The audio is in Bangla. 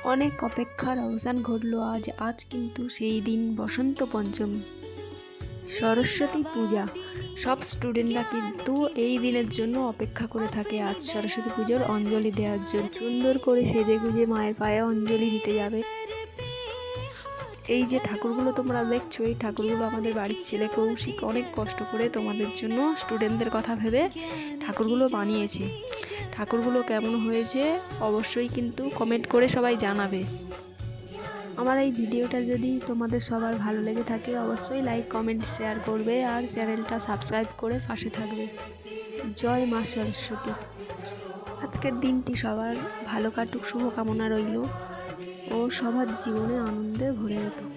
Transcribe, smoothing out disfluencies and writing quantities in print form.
অনেক অপেক্ষার অবসান ঘটল আজ কিন্তু সেই দিন বসন্ত পঞ্চমী, সরস্বতী পূজা। সব স্টুডেন্টরা কিন্তু এই দিনের জন্য অপেক্ষা করে থাকে, আজ সরস্বতী পুজোর অঞ্জলি দেওয়ার জন্য। সুন্দর করে সেজে গুজে মায়ের পায়ে অঞ্জলি দিতে যাবে। এই যে ঠাকুরগুলো তোমরা দেখছো, এই ঠাকুরগুলো আমাদের বাড়ির ছেলে কৌশিক অনেক কষ্ট করে তোমাদের জন্য, স্টুডেন্টদের কথা ভেবে ঠাকুরগুলো বানিয়েছে। ঠাকুরগুলো কেমন হয়েছে অবশ্যই কিন্তু কমেন্ট করে সবাই জানাবে। আমার এই ভিডিওটা যদি তোমাদের সবার ভালো লেগে থাকে অবশ্যই লাইক কমেন্ট শেয়ার করবে আর চ্যানেলটা সাবস্ক্রাইব করে পাশে থাকবে। জয় মা সরস্বতী। আজকের দিনটি সবার ভালো কাটুক শুভকামনা রইল ও সবার জীবনে আনন্দে ভরে উঠুক।